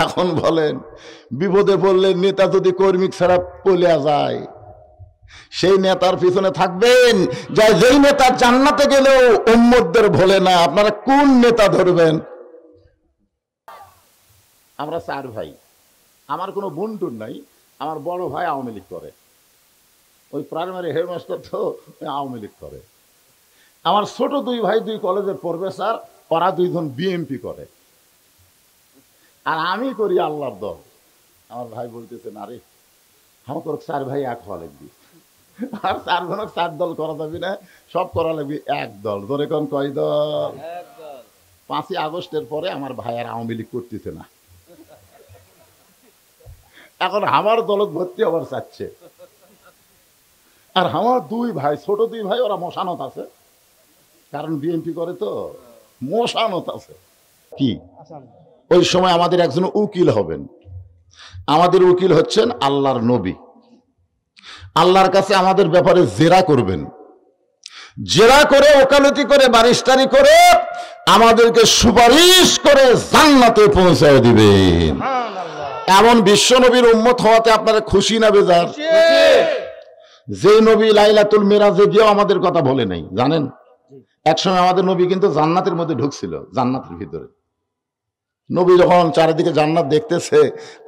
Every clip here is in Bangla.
এখন বলেন, বিপদে পড়লে নেতা যদি কর্মী ছাড়া পলিয়া যায়, সেই নেতার পিছনে থাকবেন, যেই নেতা জান্নাতে গেলেও উম্মতদের ভোলে না, আপনারা কোন নেতা ধরবেন? আমরা 4 ভাই, আমার কোনো বন্ধুর নাই। আমার বড় ভাই আওয়ামী লীগ করে, ওই প্রাইমারি হেডমাস্টার তো আওয়ামী লীগ করে। আমার ছোট 2 ভাই 2 কলেজের প্রফেসর, ওরা 2 জন বিএমপি করে। আর আমি করি আল্লাহর দল। আমার ভাই বলতেছে, না রে, আমাকে 4 ভাই এক হওয়া লাগবে, আর 4 জনক 4 দল করা যাবে না, সব করা লাগবে এক দল। ধরে কোন কয় দল? 5ই আগস্টের পরে আমার ভাই আর আওয়ামী লীগ করতেছে না, এখন আমার দলত ভর্তি হবার চাচ্ছে। আর আমার 2 ভাই, ছোট 2 ভাই, ওরা মশানত আছে, কারণ বিএনপি করে তো মশানত আছে। কি ওই সময় আমাদের একজন উকিল হবেন। আমাদের উকিল হচ্ছেন আল্লাহর নবী। আল্লাহর কাছে আমাদের ব্যাপারে জেরা করবেন, জেরা করে ওকালতি করে বারিস্তারি করে আমাদেরকে সুপারিশ করে জান্নাতে পৌঁছায় দিবেন। এমন বিশ্ব নবীর উম্মত হওয়াতে আপনারা খুশি না বেজার? যে নবী লাইলাতুল মিরাজে গিয়েও আমাদের কথা বলে নাই, জানেন? একসময় আমাদের নবী কিন্তু জান্নাতের মধ্যে ঢুকছিল, জান্নাতের ভিতরে। নবী যখন চারিদিকে জান্নাত দেখতেছে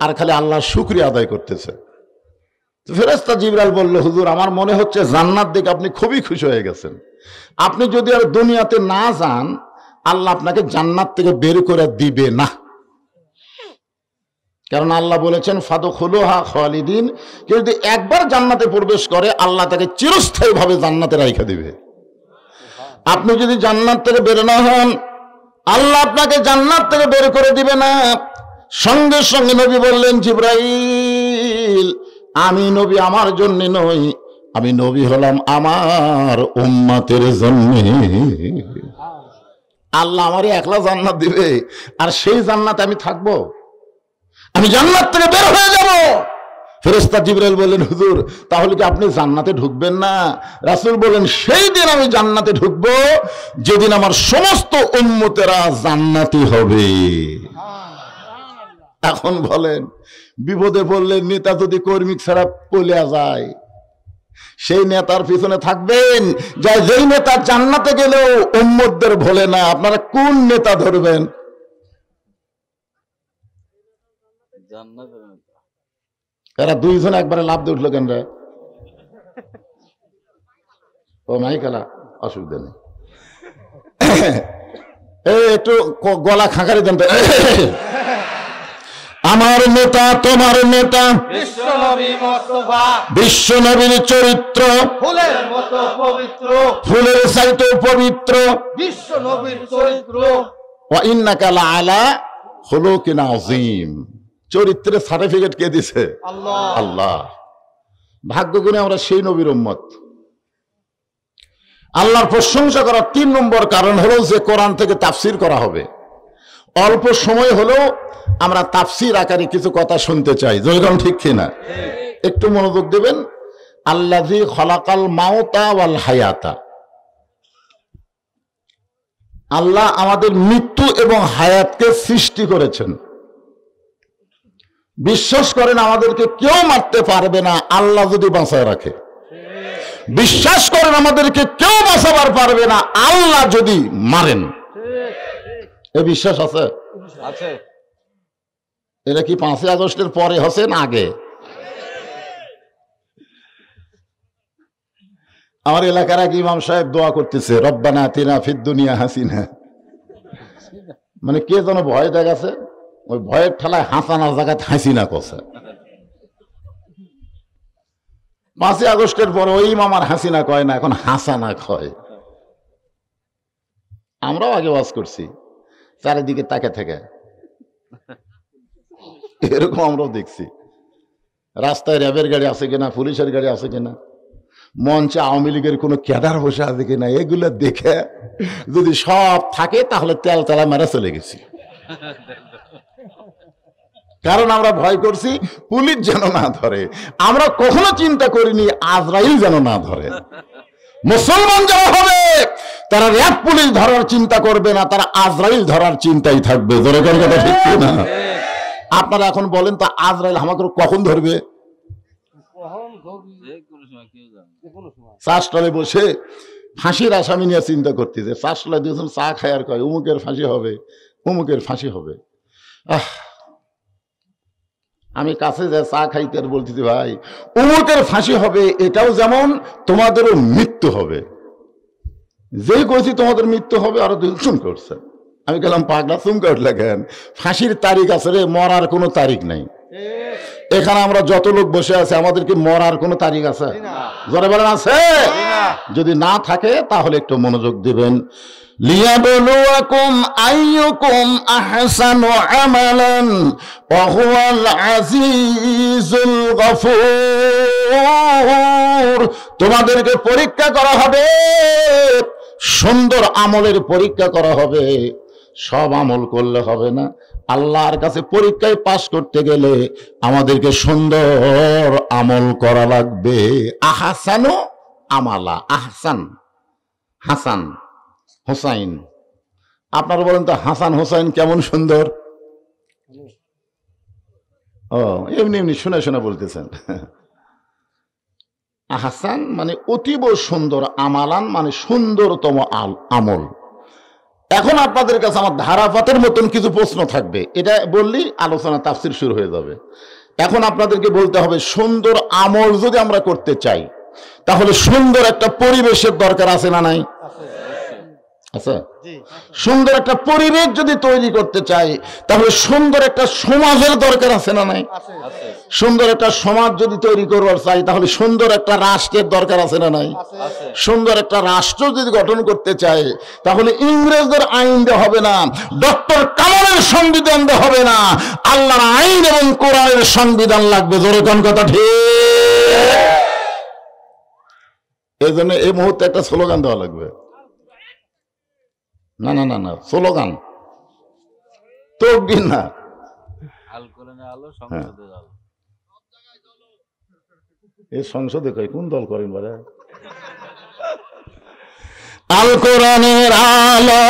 আর খালি আল্লাহর শুকরিয়া আদায় করতেছে, ফেরেশতা জিবরাইল বলল, হুজুর, আমার মনে হচ্ছে জান্নাত দেখে আপনি খুবই খুশি হয়ে গেছেন। আপনি যদি আর দুনিয়াতে না যান, আল্লাহ আপনাকে জান্নাত থেকে বের করে দিবে না। কারণ আল্লাহ বলেছেন, ফাদখুলুহা খালিদিন, কেউ যদি একবার জান্নাতে প্রবেশ করে, আল্লাহ তাকে চিরস্থায়ীভাবে জান্নাতে রাখা দিবে। আপনি যদি জান্নাত থেকে বের না হন, আল্লাহ আপনাকে জান্নাত থেকে বের করে দিবে না। সঙ্গে সঙ্গে নবী বললেন, জিবরাইল, আমি নবী আমার জন্য নই, আমি নবী হলাম আমার উম্মতের জন্য। আল্লাহ আমারে একলা জান্নাত দিবে, আর সেই জান্নাতে আমি থাকবো, আমি জান্নাত থেকে বের হয়ে যাব। ফেরেশতা জিবরাইল বললেন, হুজুর, তাহলে কি আপনি জান্নাতে ঢুকবেন না? রাসূল বলেন, সেই দিন আমি জান্নাতে ঢুকবো যেদিন আমার সমস্ত উম্মতেরা জান্নাতি হবে। এখন বলেন, বিপদে পড়লে নেতা যদি কর্মী ছাড়া পলিয়া যায়, সেই নেতার পিছনে থাকবেন, যেই নেতা জান্নাতে গেলেও উম্মতদের ভোলে না, আপনারা কোন নেতা ধরবেন? এরা 2 জন একবারে লাভ দিয়ে উঠলো কেন রে? ও নাই খেলা, অসুবিধা নেই, একটু গলা খাঁকারি দেন। আমার নেতা, তোমার নেতা, বিশ্ব নবীর চরিত্র ফুলের মতো পবিত্র, ফুলের চাইতে পবিত্র বিশ্ব নবীর চরিত্র। ওয়া ইন্নাকা লাআলা খুলুকিন আযীম। চরিত্রের সার্টিফিকেট কে দিছে? আল্লাহ। আল্লাহ। ভাগ্য গুণে আমরা সেই নবীর উম্মত। আল্লাহর প্রশংসা করার 3 নম্বর কারণ হলো যে কোরআন থেকে তাফসীর করা হবে। অল্প সময় হলেও আমরা তাফসীর আকারে কিছু কথা শুনতে চাই, যেরকম ঠিক কিনা? একটু মনোযোগ দেবেন। আল্লাযী খালাকাল মাউতা ওয়াল হায়াতা, আল্লাহ আমাদের মৃত্যু এবং হায়াতকে সৃষ্টি করেছেন। বিশ্বাস করেন, আমাদেরকে কেউ মারতে পারবে না আল্লাহ যদি বাঁচায় রাখে। বিশ্বাস করেন, আমাদেরকে কেউ বাঁচাবার পারবে না আল্লাহ যদি মারেন। এ বিশ্বাস আছে? আছে। এটা কি 5ই আগস্টের পরে হচ্ছে না আগে? আমার এলাকার এক ইমাম সাহেব দোয়া করতেছে, রব্বানা আতিনা ফিদ দুনিয়া হাসিনা। মানে কে যেন ভয় দেখাচ্ছে, ওই ভয়ের ঠেলায় হাসানার জায়গায় হাসিনা করছে। 5ই আগস্টের পর ওই ইমাম আর হাসিনা কয় না, এখন হাসানা কয়। আমরাও আগে ওয়াজ করছি, চারিদিকে তাকে থেকে এরকম আমরাও দেখছি। রাস্তায় র্যাবের গাড়ি আছে কিনা, পুলিশের গাড়ি আছে কিনা, মঞ্চে আওয়ামী লীগের কোনো ক্যাডার বসে আছে কিনা, এগুলো দেখে যদি সব থাকে তাহলে তেল তেলা মেরে চলে গেছি। কারণ আমরা ভয় করছি পুলিশ যেন না ধরে। আমরা কখনো চিন্তা করিনি আজরাইল যেন না ধরে। মুসলমান যারা হবে তারা র্যাব পুলিশ ধরার চিন্তা করবে না, তারা আজরাইল ধরার চিন্তাই থাকবে। জোরে কথা ঠিক না? আপনারা এখন বলেন তো আজরাইল আমাকে কখন ধরবে? চাষতলায় বসে ফাঁসির আসামি নিয়ে চিন্তা করতেছে, চাষতলায় দুজন চা খায় আর কয় উমুকের ফাঁসি হবে, উমুকের ফাঁসি হবে। আমি কাছে যা চা খাইতে আর বলতেছি, ভাই উমুকের ফাঁসি হবে, এটাও যেমন তোমাদেরও মৃত্যু হবে। যেই কইছি তোমাদের মৃত্যু হবে আরো দুজন চুম করছে। আমি গেলাম পাগলা চুমকে উঠলে কেন? ফাঁসির তারিখ আছে রে, মরার কোনো তারিখ নাই। এখানে আমরা যত লোক বসে আছে আমাদের কি মরার কোনো তারিখ আছে? জোরে বলেন আছে? যদি না থাকে তাহলে একটু মনোযোগ দিবেন। লিয়াবলুয়াকুম আইয়ুকুম আহসানু আমালান ওয়া হুয়াল আজিজুল গফুর। তোমাদেরকে পরীক্ষা করা হবে, সুন্দর আমলের পরীক্ষা করা হবে। সব আমল করলে হবে না, আল্লাহর কাছে পরীক্ষায় পাশ করতে গেলে আমাদেরকে সুন্দর আমল করা লাগবে। আহসানু আমালা, আহসান, হাসান হোসাইন। আপনারা বলেন তো হাসান হোসাইন কেমন সুন্দর? ও এমনি এমনি শুনে শুনে বলতেছেন। আহসান মানে অতীব সুন্দর, আমালান মানে সুন্দরতম আমল। এখন আপনাদের কাছে আমার ধারাপাতের মতন কিছু প্রশ্ন থাকবে, এটা বললেই আলোচনা তাফসীর শুরু হয়ে যাবে। এখন আপনাদেরকে বলতে হবে, সুন্দর আমল যদি আমরা করতে চাই তাহলে সুন্দর একটা পরিবেশের দরকার আছে না নাই? আচ্ছা, সুন্দর একটা পরিবেশ যদি তৈরি করতে চাই তাহলে সুন্দর একটা সমাজের দরকার আছে না নাই? সুন্দর একটা সমাজ যদি তৈরি করবার চাই তাহলে সুন্দর একটা রাষ্ট্রের দরকার আছে না নাই? সুন্দর একটা রাষ্ট্র যদি গঠন করতে চাই তাহলে ইংরেজদের আইন দেওয়া হবে না, ডক্টর কামালের সংবিধান দেওয়া হবে না, আল্লাহর আইন এবং কোরআনের সংবিধান লাগবে। জোরে কোন কথা ঠিক? এই জন্য এই মুহূর্তে একটা স্লোগান দেওয়া লাগবে। না না না না, স্লোগান তকবীর না। এই সংসদে কই কোন দল করেন বলে? আল কোরআনের আলো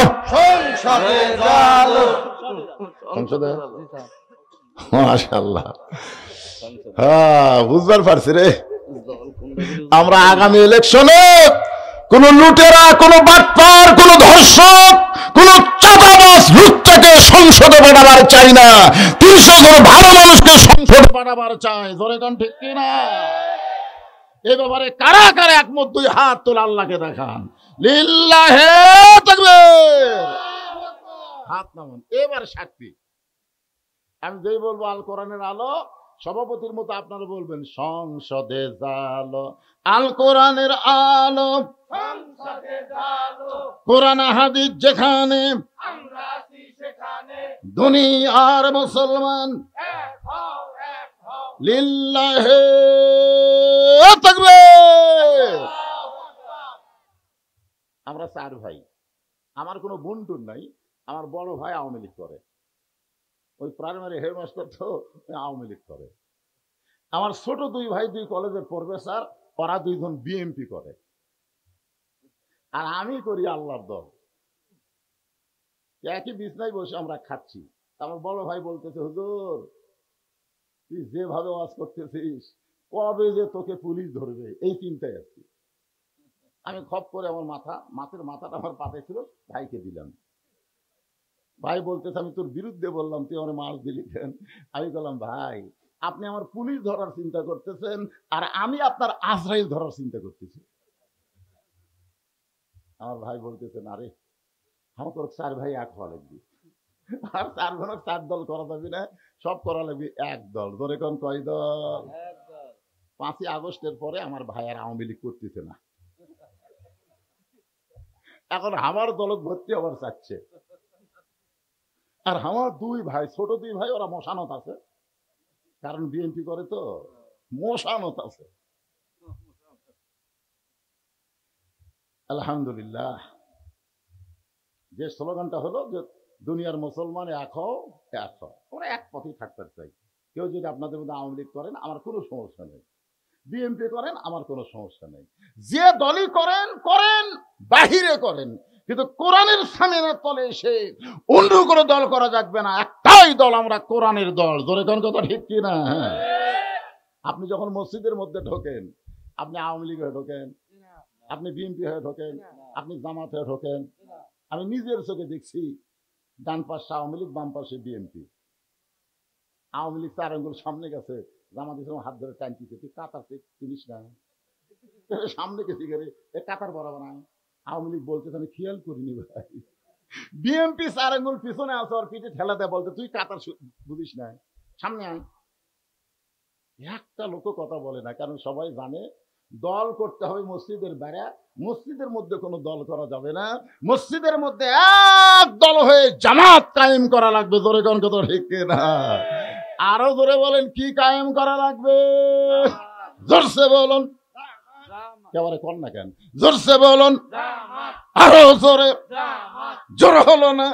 সংসদে। মাশাআল্লাহ, হ্যাঁ বুঝবার পারছি রে। আমরা আগামী ইলেকশনে কোন লুটেরা, কোন বাটপার, কোন ধর্ষক, কোন চাঁদাবাজ লুটটাকে সংসদে পাঠাবার চাই না। ৩০০ জন ভালো মানুষকে সংসদে পাঠাবার চাই। জোরে কোন ঠিক কিনা? এই ব্যাপারে কারা কারা একমত? দুই হাত তোলা, আল্লাহকে দেখান। লিল্লাহে তাকবীর। হাত নামান। এবার সাক্ষী আমি যেই বলবো আল কোরআনের আলো, সভাপতির মতো আপনারা বলবেন সংসদে জালো, আল কোরআনের আলো, কোরআন হাদিস যেখানে, দুনিয়ার মুসলমান লিল্লাহে তাকবীর। আমরা 4 ভাই, আমার কোনো বন্ধুর নাই। আমার বড় ভাই আওয়ামী লীগ করে, ওই প্রাইমারি হেডমাস্টার তো আওয়ামী লীগ করে। আমার ছোট 2 ভাই 2 কলেজের প্রফেসর, ওরা 2 জন বিএমপি করে, আর আমি করি আল্লাহর দল। একই বিছনায় বসে আমরা খাচ্ছি। আমার বড় ভাই বলতেছে, হুজুর তুই যেভাবে ওয়াজ করতেছিস কবে যে তোকে পুলিশ ধরবে এই চিন্তায় আছি। আমি খপ করে আমার মাথাটা আমার পাতে ছিল, ভাইকে দিলাম। ভাই বলতেছে, আমি তোর বিরুদ্ধে বললাম, তুই আমার মাছ দিলি কেন? আমি বললাম, ভাই আপনি আমার পুলিশ ধরার চিন্তা করতেছেন আর আমি আপনার আজরাইল ধরার চিন্তা করতেছি। আমার ভাই বলতেছে, না রে আমাকে 4 ভাই এক হওয়া লাগবে, আর 4 জনের 4 দল করা যাবে না, সব করা লাগবে এক দল। ধরে কোন কয় দল? 5ই আগস্টের পরে আমার ভাই আর আওয়ামী লীগ করতেছে না, এখন আমার দলত ভর্তি হবার চাচ্ছে। আর আমার 2 ভাই, ছোট 2 ভাই, ওরা মশানত আছে, কারণ বিএনপি করে তো মশানত আছে। আলহামদুলিল্লাহ, যে স্লোগানটা হলো যে দুনিয়ার মুসলমান এক হও, এক হও, আমরা এক পথেই থাকতে চাই। কেউ যদি আপনাদের মধ্যে আওয়ামী লীগ করেন আমার কোনো সমস্যা নেই, বিএনপি করেন আমার কোনো সমস্যা নেই, যে দলই করেন করেন, বাহিরে করেন, কিন্তু কোরআনের সামনের তলে এসে অন্য কোনো দল করা যাবে না। একটাই একটাই দল, আমরা কোরআনের দল। জোরে কোন কথা ঠিক কি না? হ্যাঁ, আপনি যখন মসজিদের মধ্যে ঢোকেন, আপনি আওয়ামী লীগ হয়ে ঢোকেন, আপনি বিএনপি হয়ে ঢোকেন, আপনি জামাত হয়ে ঢোকেন, আমি নিজের চোখে দেখছি ডান পাশে আওয়ামী লীগ, বাম পাশে বিএনপি। আওয়ামী লীগ 4 আঙ্গুল সামনে গেছে, জামাত ইসলাম হাত ধরে টানতেছে, তুই কাতার চিনিস না, সামনে গেছি গেলে এ কাতার বরাবর নাই। আওয়ামী লীগ বলছে আমি খেয়াল করিনি ভাই। বিএনপি 4 আঙ্গুল পিছনে আছে, ওর পিঠে ঠেলা দেয়, বলতে তুই কাতার বুঝিস না, সামনে আয়। একটা লোকও কথা বলে না, কারণ সবাই জানে দল করতে হবে মসজিদের বাইরে, মসজিদের মধ্যে কোনো দল করা যাবে না, মসজিদের মধ্যে এক দল হয়ে জামাত কায়েম করা লাগবে। জোরে কোন কথা ঠিক না? আরো জোরে বলেন, কি কায়েম করা লাগবে? জোরসে বলুন, কেবারে কর না কেন, জোরসে বলুন, আরো জোরে, জোর হলো না।